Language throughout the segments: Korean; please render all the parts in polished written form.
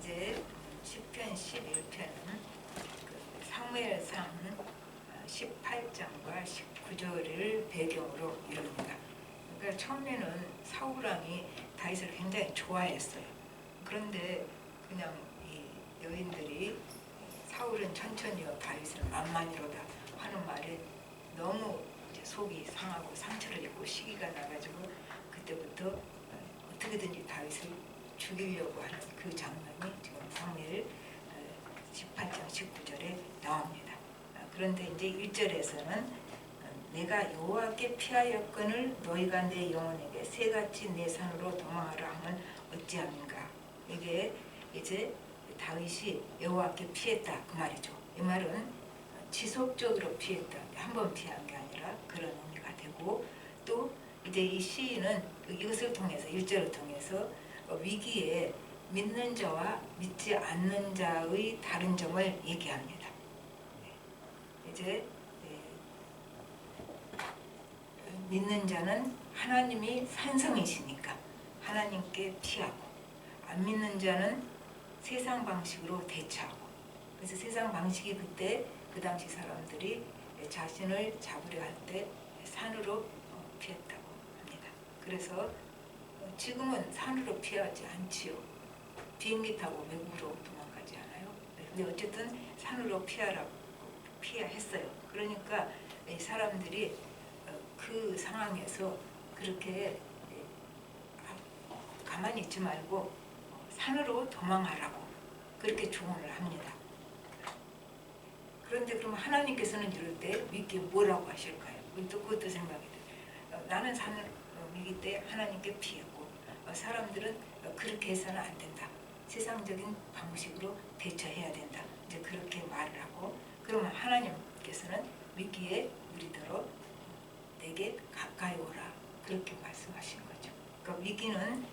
이제 시편 11편은 그 사무엘상 18장과 19절을 배경으로 이룹니다. 그러니까 처음에는 사울왕이 다윗을 굉장히 좋아했어요. 그런데 그냥 이 여인들이 사울은 천천히요 다윗은 만만이로다 하는 말에 너무 이제 속이 상하고 상처를 입고 시기가 나가지고 그때부터 어떻게든지 다윗을 죽이려고 하는 그 장면이 지금 사무엘 18장 19절에 나옵니다. 그런데 이제 1절에서는 내가 여호와께 피하였거늘 너희가 내 영혼에게 새같이 내 산으로 도망하라 하면 어찌함인가. 이게 이제 다윗이 여호와께 피했다 그 말이죠. 이 말은 지속적으로 피했다. 한 번 피한 게 아니라 그런 의미가 되고, 또 이제 이 시인은 이것을 통해서 1절을 통해서 위기에 믿는 자와 믿지 않는 자의 다른 점을 얘기합니다. 이제 믿는 자는 하나님이 산성이시니까 하나님께 피하고, 안 믿는 자는 세상 방식으로 대처하고, 그래서 세상 방식이 그때 그 당시 사람들이 자신을 잡으려 할 때 산으로 피했다고 합니다. 그래서 지금은 산으로 피하지 않지요. 비행기 타고 외국으로 도망가지 않아요. 근데 어쨌든 산으로 피하라고 피해야 했어요. 그러니까 이 사람들이 그 상황에서 그렇게 가만히 있지 말고 산으로 도망하라고 그렇게 조언을 합니다. 그런데 그럼 하나님께서는 이럴 때 위기에 뭐라고 하실까요? 또 그것도 생각이 돼요. 나는 산을 위기 때 하나님께 피했고, 사람들은 그렇게 해서는 안 된다. 세상적인 방식으로 대처해야 된다. 이제 그렇게 말을 하고, 그러면 하나님께서는 위기에 우리더러 내게 가까이 오라 그렇게 말씀하신 거죠. 그러니까 위기는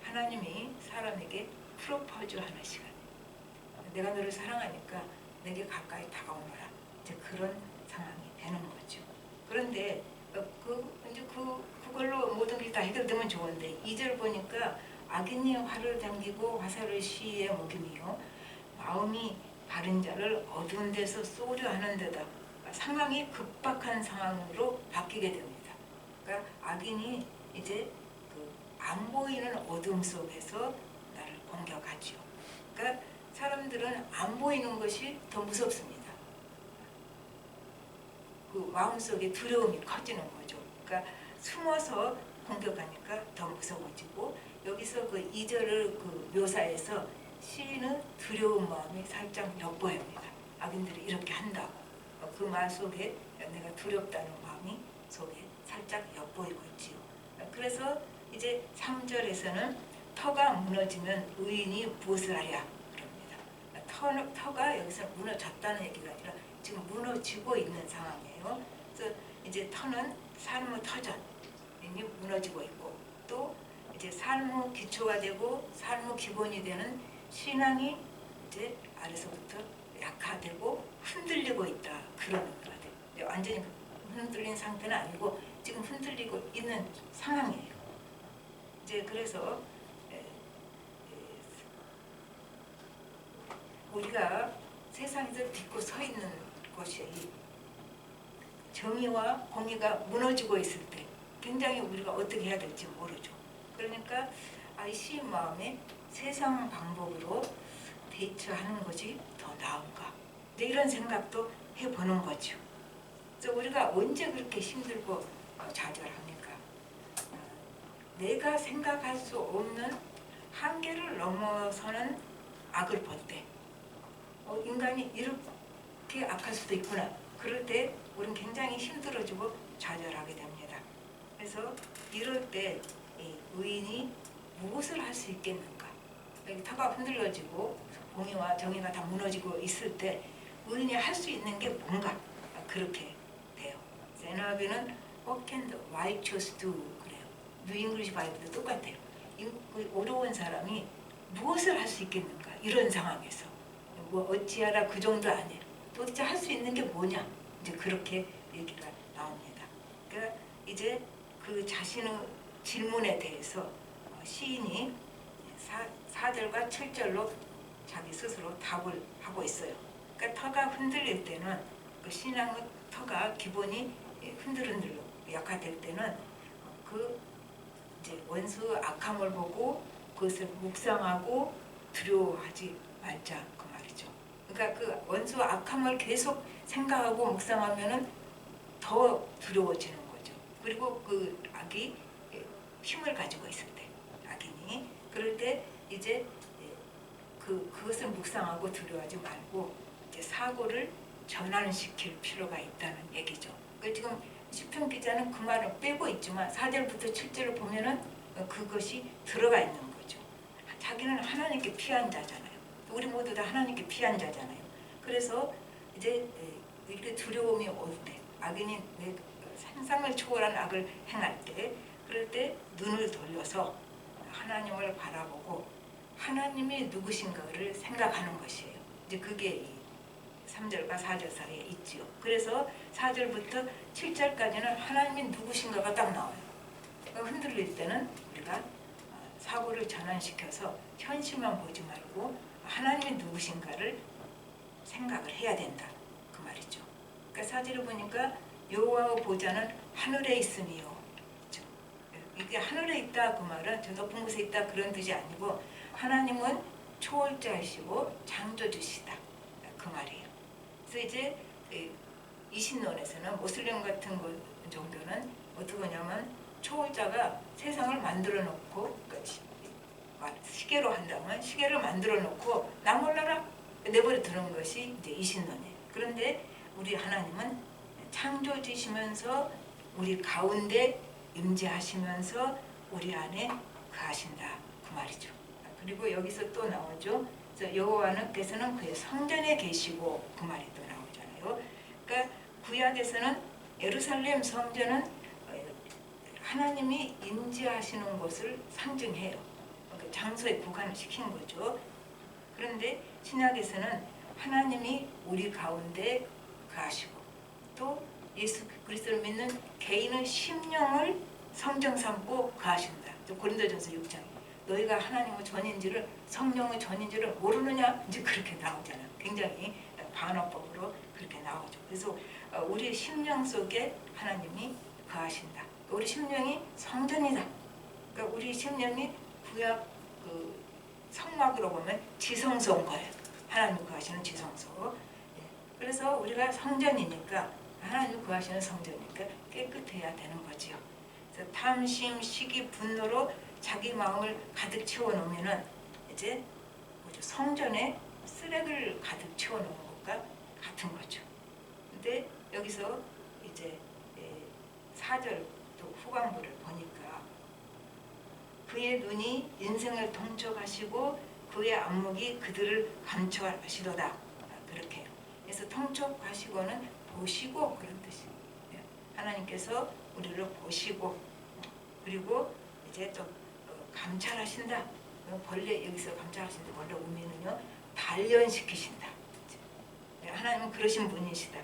하나님이 사람에게 프로포즈 하는 시간. 내가 너를 사랑하니까 내게 가까이 다가오너라. 이제 그런 상황이 되는 거죠. 그런데 그걸로 모든 게 다 해결되면 좋은데 2절 보니까 악인이 활을 당기고 화살을 시에 먹이며 마음이 바른 자를 어두운 데서 쏘려 하는 데다. 상황이 급박한 상황으로 바뀌게 됩니다. 그러니까 악인이 이제 안 보이는 어둠 속에서 나를 공격하죠. 그러니까 사람들은 안 보이는 것이 더 무섭습니다. 그 마음속에 두려움이 커지는 거죠. 그러니까 숨어서 공격하니까 더 무서워지고, 여기서 그 2절을 묘사해서 시인은 두려운 마음이 살짝 엿보입니다. 악인들이 이렇게 한다고. 그 말 속에 내가 두렵다는 마음이 속에 살짝 엿보이고 있지요. 그래서 이제 3절에서는 터가 무너지면 의인이 무엇을 하랴 그럽니다. 터가 여기서 무너졌다는 얘기가 아니라 지금 무너지고 있는 상황이에요. 그래서 이제 터는 삶의 터전이 무너지고 있고, 또 이제 삶의 기초가 되고 삶의 기본이 되는 신앙이 이제 아래서부터 약화되고 흔들리고 있다 그런 의미가 돼요. 완전히 흔들린 상태는 아니고 지금 흔들리고 있는 상황이에요. 이제 그래서 우리가 세상에서 딛고 서 있는 곳이 정의와 공의가 무너지고 있을 때 굉장히 우리가 어떻게 해야 될지 모르죠. 그러니까 이 시인 마음에 세상 방법으로 대처하는 것이 더 나은가, 이런 생각도 해보는 거죠. 그래서 우리가 언제 그렇게 힘들고 좌절합니까? 내가 생각할 수 없는 한계를 넘어서는 악을 볼 때, 인간이 이렇게 악할 수도 있구나. 그럴 때 우리는 굉장히 힘들어지고 좌절하게 됩니다. 그래서 이럴 때 의인이 무엇을 할 수 있겠는가? 터가 흔들려지고 공의와 정의가 다 무너지고 있을 때 의인이 할 수 있는 게 뭔가 그렇게 돼요. NIV는 What can the righteous do? 그래요. 뉴 잉글리시 바이블도 똑같아요. 어려운 사람이 무엇을 할 수 있겠는가? 이런 상황에서 뭐 어찌하라 그 정도 아니에요. 도대체 할 수 있는 게 뭐냐? 이제 그렇게 얘기가 나옵니다. 그러니까 이제 그 자신의 질문에 대해서 시인이 4절과 7절로 자기 스스로 답을 하고 있어요. 그러니까 터가 흔들릴 때는 그 신앙의 터가 기본이 흔들흔들로 약화될 때는 그 이제 원수 악함을 보고 그것을 묵상하고 두려워하지 말자 그 말이죠. 그러니까 그 원수 악함을 계속 생각하고 묵상하면은 더 두려워지는 거죠. 그리고 그 악이 힘을 가지고 있을 때, 악인이 그럴 때 이제 그것을 묵상하고 두려워하지 말고 이제 사고를 전환시킬 필요가 있다는 얘기죠. 그 지금 시편 기자는 그 말을 빼고 있지만 4절부터 7절을 보면은 그것이 들어가 있는 거죠. 자기는 하나님께 피한 자잖아요. 우리 모두 다 하나님께 피한 자잖아요. 그래서 이제 이렇게 두려움이 올 때, 악인이 내 상상을 초월한 악을 행할 때, 그럴 때 눈을 돌려서 하나님을 바라보고 하나님이 누구신가를 생각하는 것이에요. 이제 그게 3절과 4절 사이에 있지요. 그래서 4절부터 7절까지는 하나님이 누구신가가 딱 나와요. 흔들릴 때는 우리가 사고를 전환시켜서 현실만 보지 말고 하나님이 누구신가를 생각을 해야 된다 그 말이죠. 그러니까 4절을 보니까 여호와의 보좌는 하늘에 있으니요. 그렇죠? 이게 하늘에 있다 그 말은 저 높은 곳에 있다 그런 뜻이 아니고 하나님은 초월자이시고 창조주시다 그 말이에요. 그래서 이제 이신론에서는 모슬림 같은 것 정도는 어떻게 하냐면 초월자가 세상을 만들어 놓고 그러니까 시계로 한다면 시계를 만들어 놓고 나 몰라라 내버려 두는 것이 이제 이신론이에요. 그런데 우리 하나님은 창조주시면서 우리 가운데 임재하시면서 우리 안에 거하신다 그 말이죠. 그리고 여기서 또 나오죠. 여호와께서는 그의 성전에 계시고 그 말이 또 나오잖아요. 그러니까 구약에서는 예루살렘 성전은 하나님이 임재하시는 곳을 상징해요. 그 장소에 구간을 시킨 거죠. 그런데 신약에서는 하나님이 우리 가운데 거하시고 또 예수 그리스도를 믿는 개인의 심령을 성전 삼고 거하신다. 고린도전서 6장 너희가 하나님의 전인지를 성령의 전인지를 모르느냐 이제 그렇게 나오잖아요. 굉장히 반어법으로 그렇게 나오죠. 그래서 우리 심령 속에 하나님이 거하신다. 우리 심령이 성전이다. 그러니까 우리 심령이 구약 그 성막으로 보면 지성소인 거예요. 하나님 거하시는 지성소. 그래서 우리가 성전이니까 하나님 거하시는 성전이니까 깨끗해야 되는 거지요. 그래서 탐심, 시기, 분노로 자기 마음을 가득 채워놓으면은 이제 성전에 쓰레기를 가득 채워놓은 것과 같은 거죠. 근데 여기서 이제 4절 또 후반부를 보니까 그의 눈이 인생을 통촉하시고 그의 안목이 그들을 감춰하시도다 그렇게. 그래서 통촉하시고는 보시고 그런 뜻이에요. 하나님께서 우리를 보시고 그리고 이제 또 감찰하신다. 본래 여기서 감찰하신다. 원래 의미는요 단련시키신다. 하나님은 그러신 분이시다.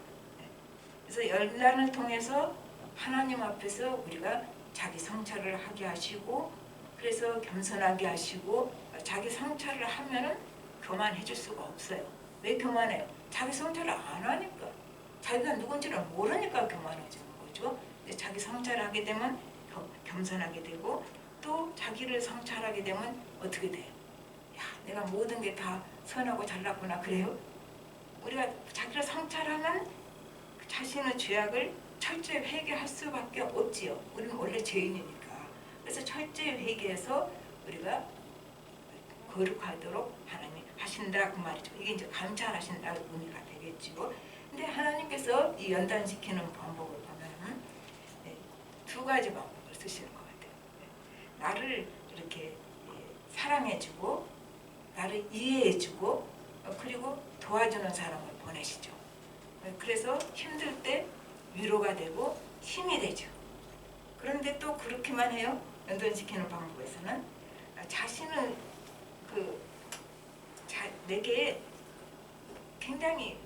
그래서 연단을 통해서 하나님 앞에서 우리가 자기 성찰을 하게 하시고 그래서 겸손하게 하시고 자기 성찰을 하면은 교만해 줄 수가 없어요. 왜 교만해요? 자기 성찰을 안 하니까. 자기가 누군지를 모르니까 교만해지는 거죠. 자기 성찰을 하게 되면 겸손하게 되고 또 자기를 성찰하게 되면 어떻게 돼요? 야, 내가 모든 게 다 선하고 잘났구나 그래요? 우리가 자기를 성찰하면 자신의 죄악을 철저히 회개할 수밖에 없지요. 우리는 원래 죄인이니까. 그래서 철저히 회개해서 우리가 거룩하도록 하나님이 하신다 그 말이죠. 이게 이제 감찰하신다 의미가 되겠지요. 근데 하나님께서 이 연단시키는 방법을 보면 두 가지 방법을 쓰시는 것 같아요. 나를 이렇게 사랑해주고 나를 이해해주고 그리고 도와주는 사람을 보내시죠. 그래서 힘들 때 위로가 되고 힘이 되죠. 그런데 또 그렇게만 해요. 연단시키는 방법에서는 자신은 내게 굉장히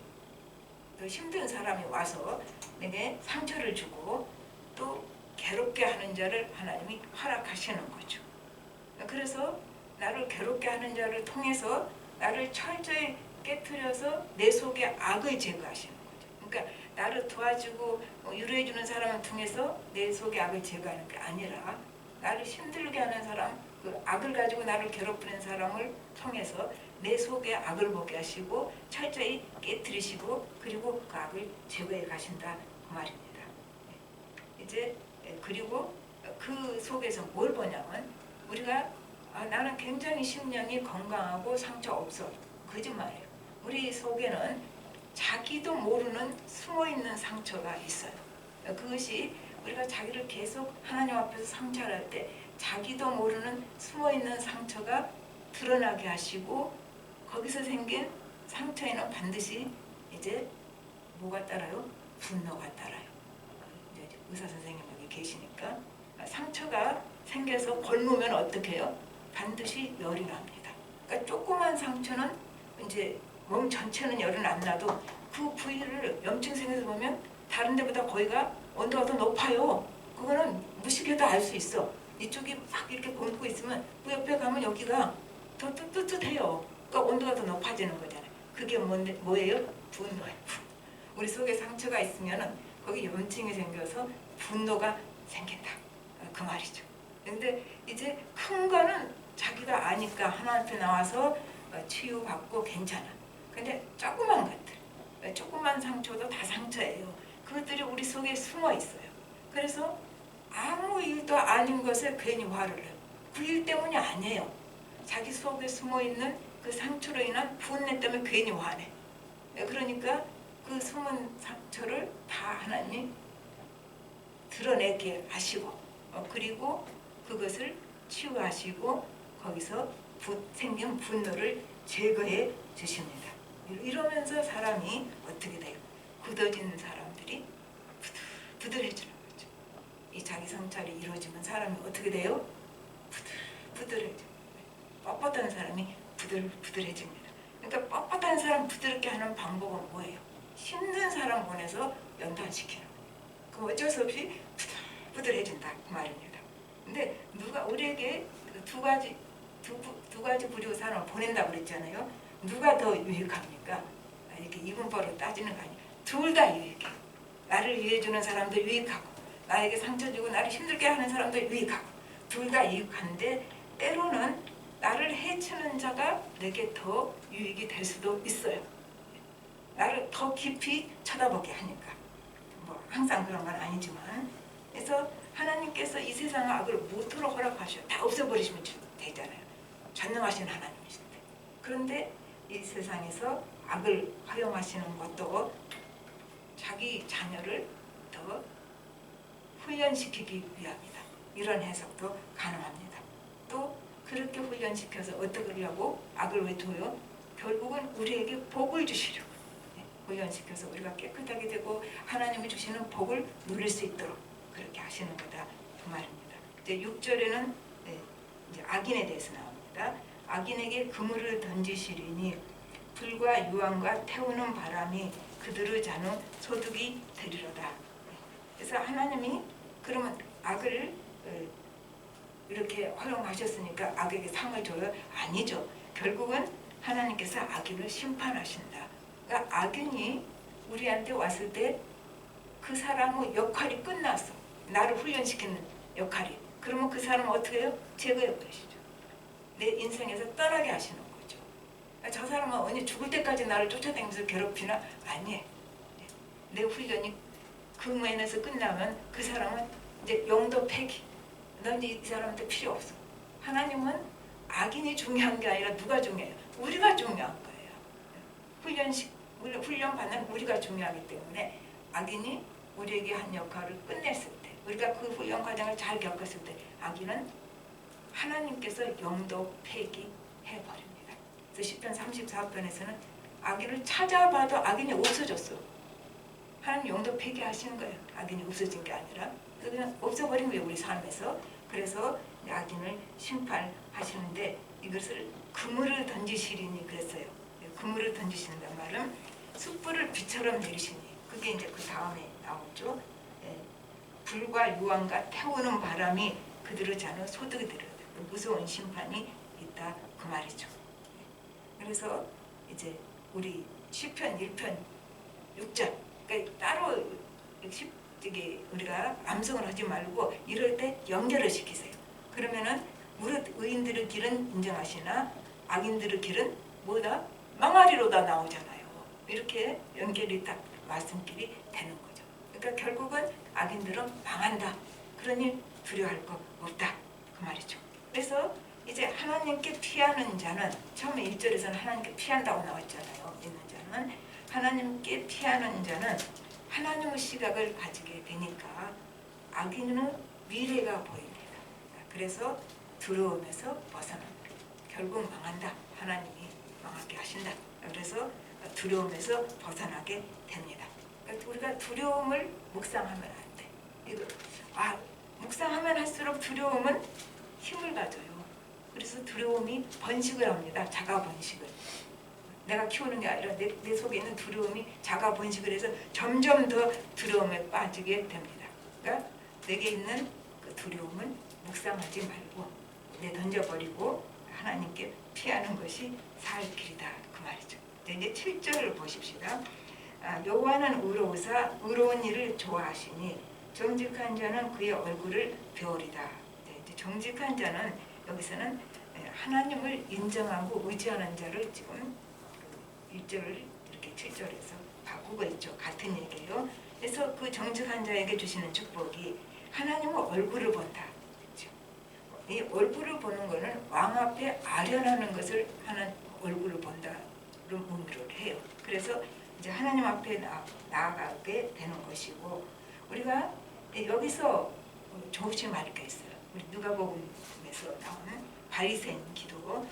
힘든 사람이 와서 내게 상처를 주고 또 괴롭게 하는 자를 하나님이 허락하시는 거죠. 그래서 나를 괴롭게 하는 자를 통해서 나를 철저히 깨트려서 내 속에 악을 제거하시는 거죠. 그러니까 나를 도와주고 위로해주는 사람을 통해서 내 속에 악을 제거하는 게 아니라 나를 힘들게 하는 사람, 그 악을 가지고 나를 괴롭히는 사람을 통해서 내 속에 악을 보게 하시고 철저히 깨트리시고 그리고 그 악을 제거해 가신다 그 말입니다. 이제 그리고 그 속에서 뭘 보냐면 우리가 나는 굉장히 심령이 건강하고 상처 없어. 거짓말이에요. 우리 속에는 자기도 모르는 숨어있는 상처가 있어요. 그것이 우리가 자기를 계속 하나님 앞에서 상처할 때 자기도 모르는 숨어있는 상처가 드러나게 하시고 거기서 생긴 상처에는 반드시 이제 뭐가 따라요? 분노가 따라요. 이제 의사 선생님 여기 계시니까 상처가 생겨서 곪으면 어떻게 해요? 반드시 열이 납니다. 그러니까 조그만 상처는 이제 몸 전체는 열은 안 나도 그 부위를 염증 생겨서 보면 다른 데보다 거기가 온도가 더 높아요. 그거는 무식해도 알 수 있어. 이쪽이 막 이렇게 곪고 있으면 그 옆에 가면 여기가 더 뜨뜻해요. 그러니까 온도가 더 높아지는 거잖아요. 그게 뭐예요? 분노예요. 우리 속에 상처가 있으면 거기 염증이 생겨서 분노가 생긴다. 그 말이죠. 근데 이제 큰 거는 자기가 아니까 하나님 앞에 나와서 치유받고 괜찮아. 근데 조그만 것들, 조그만 상처도 다 상처예요. 그것들이 우리 속에 숨어 있어요. 그래서 아무 일도 아닌 것에 괜히 화를 내요. 그 일 때문이 아니에요. 자기 속에 숨어 있는 그 상처로 인한 분내 때문에 괜히 화내. 그러니까 그 숨은 상처를 다 하나님이 드러내게 하시고 그리고 그것을 치유하시고 거기서 생긴 분노를 제거해 주십니다. 이러면서 사람이 어떻게 돼요? 굳어진 사람들이 부들부들해지는 거죠. 이 자기 성찰이 이루어지면 사람이 어떻게 돼요? 부들부들해져. 뻣뻣한 사람이 부들부들해집니다. 그러니까 뻣뻣한 사람 부드럽게 하는 방법은 뭐예요? 힘든 사람 보내서 연단시키는 거예요. 그럼 어쩔 수 없이 부들부들해진다 그 말입니다. 근데 누가 우리에게 두 가지 부류 사람을 보낸다고 그랬잖아요. 누가 더 유익합니까? 이렇게 이분법으로 따지는 거 아니에요. 둘 다 유익해. 나를 위해주는 사람도 유익하고 나에게 상처 주고 나를 힘들게 하는 사람도 유익하고 둘 다 유익한데 때로는 나를 해치는 자가 내게 더 유익이 될 수도 있어요. 나를 더 깊이 쳐다보게 하니까. 뭐 항상 그런 건 아니지만 그래서 하나님께서 이 세상의 악을 모토록 허락하셔. 다 없애버리시면 되잖아요. 전능하신 하나님이신데. 그런데 이 세상에서 악을 허용하시는 것도 자기 자녀를 더 훈련시키기 위함이다. 이런 해석도 가능합니다. 또 그렇게 훈련시켜서 어떻게 하려고 악을 왜 둬요? 결국은 우리에게 복을 주시려고 훈련시켜서 우리가 깨끗하게 되고 하나님이 주시는 복을 누릴 수 있도록 그렇게 하시는 거다 그 말입니다. 이제 6절에는 이제 악인에 대해서 나옵니다. 악인에게 그물을 던지시리니 불과 유황과 태우는 바람이 그들의 잔후 소득이 되리로다. 그래서 하나님이 그러면 악을 이렇게 허용하셨으니까 악에게 상을 줘요? 아니죠. 결국은 하나님께서 악인을 심판하신다. 그러니까 악인이 우리한테 왔을 때 그 사람의 역할이 끝났어. 나를 훈련시키는 역할이. 그러면 그 사람은 어떻게 해요? 제거해 버리시죠. 내 인생에서 떠나게 하시는 거죠. 그러니까 저 사람은 언제 죽을 때까지 나를 쫓아다니면서 괴롭히나? 아니에요. 내 훈련이 그 면에서 끝나면 그 사람은 이제 영도 폐기. 넌 이 사람한테 필요 없어. 하나님은 악인이 중요한 게 아니라 누가 중요해요? 우리가 중요한 거예요. 훈련 받는 우리가 중요하기 때문에 악인이 우리에게 한 역할을 끝냈을 때 우리가 그 훈련 과정을 잘 겪었을 때 악인은 하나님께서 영도 폐기해버립니다. 그래서 시편 34편에서는 악인을 찾아봐도 악인이 없어졌어. 하나님 영도 폐기하시는 거예요. 악인이 없어진 게 아니라 그냥 없어버린 거예요. 우리 삶에서. 그래서 악인을 심판하시는데 이것을 그물을 던지시리니 그랬어요. 그물을 던지시는단 말은 숯불을 비처럼 내리시니 그게 이제 그 다음에 나오죠. 불과 유황과 태우는 바람이 그들의 잔후 소득이 되리로다. 무서운 심판이 있다 그 말이죠. 그래서 이제 우리 시편 1편 6절, 그러니까 따로 이게 우리가 암송을 하지 말고 이럴 때 연결을 시키세요. 그러면은 무릇 의인들의 길은 인정하시나 악인들의 길은 뭐다? 망하리로다 나오잖아요. 이렇게 연결이 딱 말씀길이 되는 거죠. 그러니까 결국은 악인들은 망한다. 그러니 두려워할 거 없다. 그 말이죠. 그래서 이제 하나님께 피하는 자는 처음에 1절에서는 하나님께 피한다고 나왔잖아요. 있는 자는 하나님께 피하는 자는 하나님의 시각을 가지게 되니까 악인은 미래가 보입니다. 그래서 두려움에서 벗어납니다. 결국 망한다. 하나님이 망하게 하신다. 그래서 두려움에서 벗어나게 됩니다. 그러니까 우리가 두려움을 묵상하면 안 돼. 이거 묵상하면 할수록 두려움은 힘을 가져요. 그래서 두려움이 번식을 합니다. 자가 번식을. 내가 키우는 게 아니라 내 속에 있는 두려움이 자가 번식을 해서 점점 더 두려움에 빠지게 됩니다. 그러니까 내게 있는 그 두려움은 묵상하지 말고 내던져버리고 하나님께 피하는 것이 살 길이다. 그 말이죠. 이제 7절을 보십시다. 여호와는 의로우사 의로운 일을 좋아하시니 정직한 자는 그의 얼굴을 배우리다. 이제 정직한 자는 여기서는 하나님을 인정하고 의지하는 자를 지금 1절을 이렇게 7절에서 바꾸고 있죠. 같은 얘기예요. 그래서 그 정직한 자에게 주시는 축복이 하나님의 얼굴을 본다. 그렇죠? 이 얼굴을 보는 것은 왕 앞에 아련하는 것을 하는 얼굴을 본다는 의미로 해요. 그래서 이제 하나님 앞에 나아가게 되는 것이고 우리가 여기서 조심할 게 있어요. 우리 누가복음에서 나오는 바리새인 기도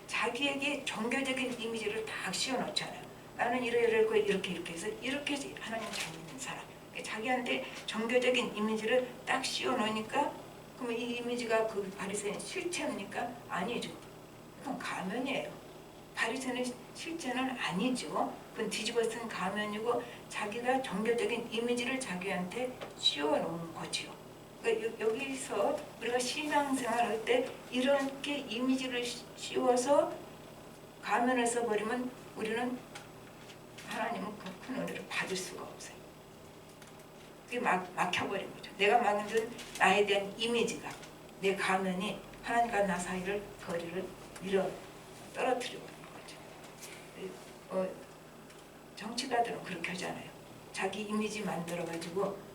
자기에게 종교적인 이미지를 딱 씌워놓잖아요. 나는 이렇게 해서 이렇게 하나님 잘 믿는 사람. 자기한테 종교적인 이미지를 딱 씌워놓으니까 그러면 이 이미지가 그 바리새인 실체입니까? 아니죠. 그건 가면이에요. 바리새인의 실체는 아니죠. 그건 뒤집어 쓴 가면이고 자기가 종교적인 이미지를 자기한테 씌워놓은 거지요. 그러니까 여기서 우리가 신앙생활 할 때 이렇게 이미지를 씌워서 가면을 써버리면 우리는 하나님은 큰 은혜를 받을 수가 없어요. 그게 막혀버린 거죠. 내가 만든 나에 대한 이미지가 내 가면이 하나님과 나 사이를 거리를 밀어 떨어뜨려 버린 거죠. 정치가들은 그렇게 하잖아요. 자기 이미지 만들어가지고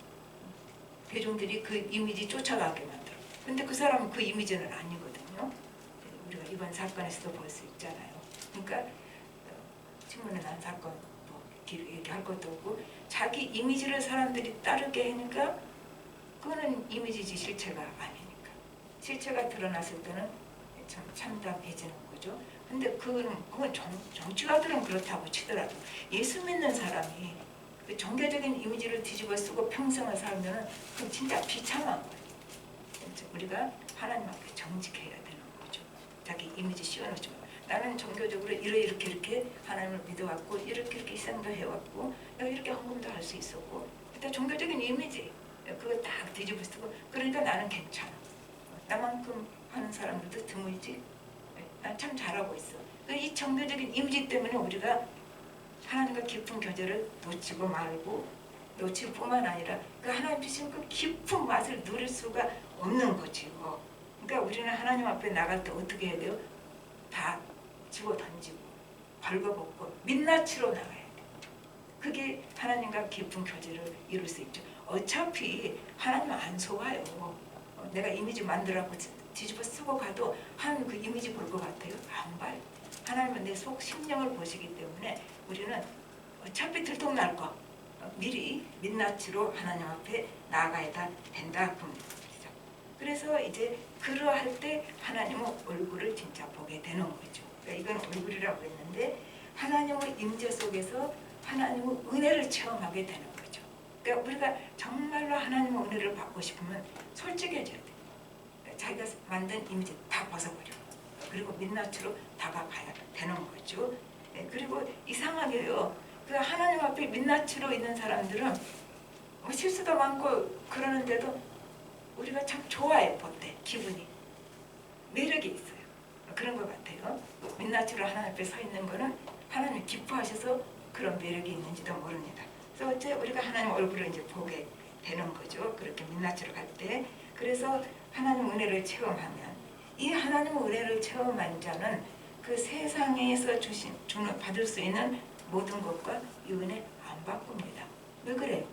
대중들이 그 이미지 쫓아가게 만들어. 근데 그 사람은 그 이미지는 아니거든요. 우리가 이번 사건에서도 볼 수 있잖아요. 그러니까 신문에 난 사건 뭐 얘기할 것도 없고 자기 이미지를 사람들이 따르게 하니까 그거는 이미지지 실체가 아니니까. 실체가 드러났을 때는 참 참담해지는 거죠. 근데 그건 정치가들은 그렇다고 치더라도 예수 믿는 사람이 그 종교적인 이미지를 뒤집어 쓰고 평생을 살면은 그건 진짜 비참한 거예요. 우리가 하나님 앞에 정직해야 되는 거죠. 자기 이미지 씌워놓지 마. 나는 종교적으로 이렇게 하나님을 믿어왔고 이렇게 희생도 해왔고 내가 이렇게 헌금도 할 수 있었고 일단 종교적인 이미지 그거 딱 뒤집어 쓰고 그러니까 나는 괜찮아. 나만큼 하는 사람들도 드물지. 난 참 잘하고 있어. 이 종교적인 이미지 때문에 우리가 하나님과 깊은 교제를 놓치고 말고 놓칠 뿐만 아니라 그 하나님 주신 그 깊은 맛을 누릴 수가 없는 거지요. 그러니까 우리는 하나님 앞에 나갈 때 어떻게 해야 돼요? 다 집어 던지고 벌거벗고 민낯으로 나가야 돼. 그게 하나님과 깊은 교제를 이룰 수 있죠. 어차피 하나님은 안 속아요. 내가 이미지 만들라고 뒤집어 쓰고 가도 하나님 그 이미지 볼 것 같아요? 안 봐요. 하나님은 내 속 심령을 보시기 때문에 우리는 어차피 들통날 거 미리 민낯으로 하나님 앞에 나아가야 된다. 그래서 이제 그러할 때 하나님의 얼굴을 진짜 보게 되는 거죠. 그러니까 이건 얼굴이라고 했는데 하나님의 임재 속에서 하나님의 은혜를 체험하게 되는 거죠. 그러니까 우리가 정말로 하나님의 은혜를 받고 싶으면 솔직해져야 돼요. 자기가 만든 이미지 다 벗어버려. 그리고 민낯으로 다가가야 되는 거죠. 그리고 이상하게요. 그 하나님 앞에 민낯으로 있는 사람들은 뭐 실수도 많고 그러는데도 우리가 참 좋아해 볼 때 기분이 매력이 있어요. 그런 것 같아요. 민낯으로 하나님 앞에 서 있는 거는 하나님이 기뻐하셔서 그런 매력이 있는지도 모릅니다. 그래서 어째 우리가 하나님 얼굴을 이제 보게 되는 거죠. 그렇게 민낯으로 갈 때. 그래서 하나님 은혜를 체험하면 이 하나님 은혜를 체험한 자는 그 세상에서 주는 받을 수 있는 모든 것과 이 은혜 안 바꿉니다. 왜 그래요?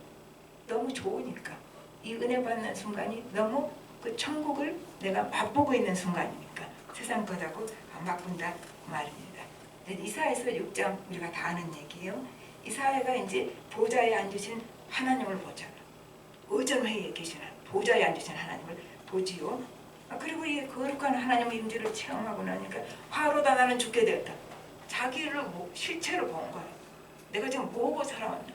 너무 좋으니까. 이 은혜 받는 순간이 너무 그 천국을 내가 맛보고 있는 순간이니까 세상 것하고 안 바꾼다 그 말입니다. 이사야서 6장 우리가 다 아는 얘기예요. 이사야가 이제 보좌에 앉으신 하나님을 보잖아. 의전회의에 계신 보좌에 앉으신 하나님을 보지요. 그리고 이 거룩한 하나님의 임재를 체험하고 나니까 화로다 나는 죽게 되었다. 자기를 실체로 본 거예요. 내가 지금 뭐하고 살아왔나.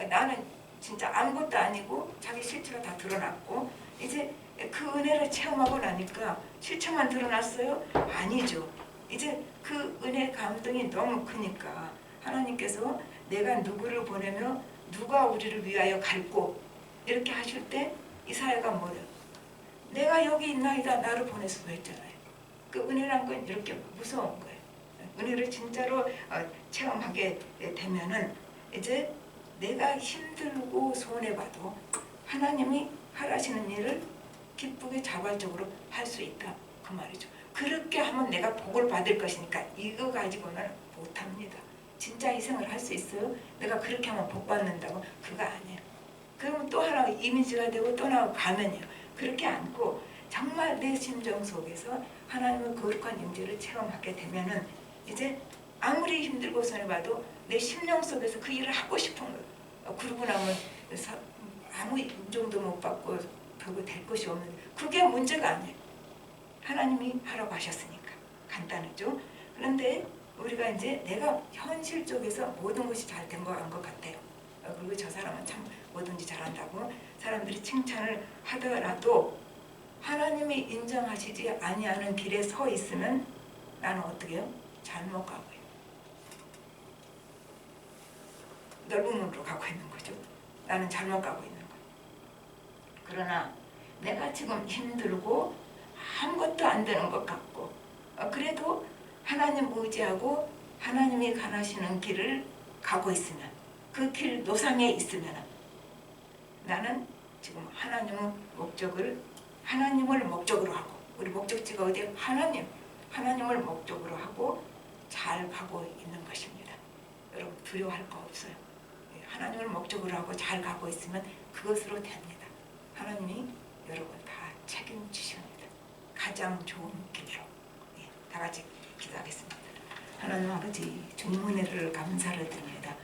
나는 진짜 아무것도 아니고 자기 실체가 다 드러났고 이제 그 은혜를 체험하고 나니까 실체만 드러났어요? 아니죠. 이제 그 은혜 감동이 너무 크니까 하나님께서 내가 누구를 보내며 누가 우리를 위하여 갈고 이렇게 하실 때 이사야가 뭐래요? 내가 여기 있나이다 나를 보내소서 했잖아요. 그 은혜란 건 이렇게 무서운 거예요. 은혜를 진짜로 체험하게 되면은 이제 내가 힘들고 손해봐도 하나님이 하시는 일을 기쁘게 자발적으로 할 수 있다 그 말이죠. 그렇게 하면 내가 복을 받을 것이니까 이거 가지고는 못합니다. 진짜 희생을 할 수 있어요? 내가 그렇게 하면 복 받는다고? 그거 아니에요. 그러면 또 하나 이미지가 되고 또 하나 가면이에요. 그렇게 않고 정말 내 심정 속에서 하나님의 거룩한 임재를 체험하게 되면은 이제 아무리 힘들고 손해봐도 내 심령 속에서 그 일을 하고 싶은 거예요. 그러고 나면 아무 인정도 못 받고 별거 될 것이 없는 그게 문제가 아니에요. 하나님이 하라고 하셨으니까 간단하죠. 그런데 우리가 이제 내가 현실 쪽에서 모든 것이 잘 된 거 한 것 같아요. 그리고 저 사람은 참 뭐든지 잘한다고 사람들이 칭찬을 하더라도 하나님이 인정하시지 아니하는 길에 서 있으면 나는 어떻게 해요? 잘못 가고요. 넓은 문으로 가고 있는 거죠. 나는 잘못 가고 있는 거예요. 그러나 내가 지금 힘들고 아무것도 안 되는 것 같고 그래도 하나님 의지하고 하나님이 가시는 길을 가고 있으면 그 길 노상에 있으면 나는 지금 하나님을 목적으로 하고 우리 목적지가 어디예요? 하나님을 목적으로 하고 잘 가고 있는 것입니다. 여러분 두려워할 거 없어요. 하나님을 목적으로 하고 잘 가고 있으면 그것으로 됩니다. 하나님이 여러분 다 책임지십니다. 가장 좋은 길로. 다 같이 기도하겠습니다. 하나님 아버지 주님 은혜를 감사를 드립니다.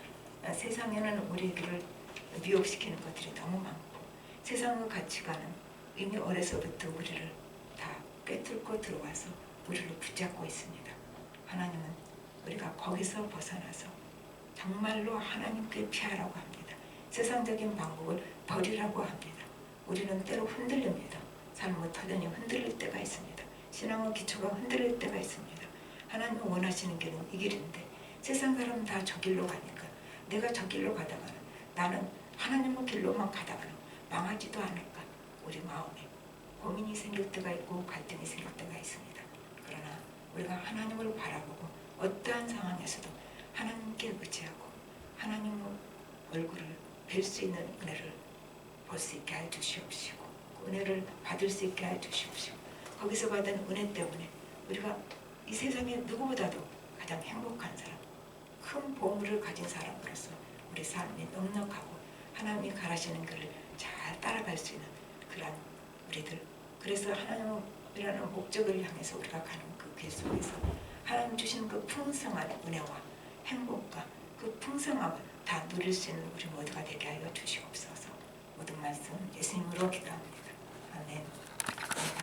세상에는 우리를 미혹시키는 것들이 너무 많고 세상의 가치관은 이미 어려서부터 우리를 다 꿰뚫고 들어와서 우리를 붙잡고 있습니다. 하나님은 우리가 거기서 벗어나서 정말로 하나님께 피하라고 합니다. 세상적인 방법을 버리라고 합니다. 우리는 때로 흔들립니다. 삶의 터전이 흔들릴 때가 있습니다. 신앙의 기초가 흔들릴 때가 있습니다. 하나님이 원하시는 길은 이 길인데 세상 사람은 다 저 길로 가니까 내가 저 길로 가다가는 나는 하나님의 길로만 가다가는 망하지도 않을까 우리 마음에 고민이 생길 때가 있고 갈등이 생길 때가 있습니다. 그러나 우리가 하나님을 바라보고 어떠한 상황에서도 하나님께 의지하고 하나님의 얼굴을 뵐 수 있는 은혜를 볼 수 있게 해 주시옵시고 그 은혜를 받을 수 있게 해 주시옵시고 거기서 받은 은혜 때문에 우리가 이 세상에 누구보다도 가장 행복한 사람 큰 보물을 가진 사람으로서 우리 삶이 넉넉하고 하나님이 가라시는 길을 잘 따라갈 수 있는 그런 우리들 그래서 하나님이라는 목적을 향해서 우리가 가는 그 길 속에서 하나님 주시는 그 풍성한 은혜와 행복과 그 풍성함을 다 누릴 수 있는 우리 모두가 되게 하여 주시옵소서. 모든 말씀 예수님으로 기도합니다. 아멘.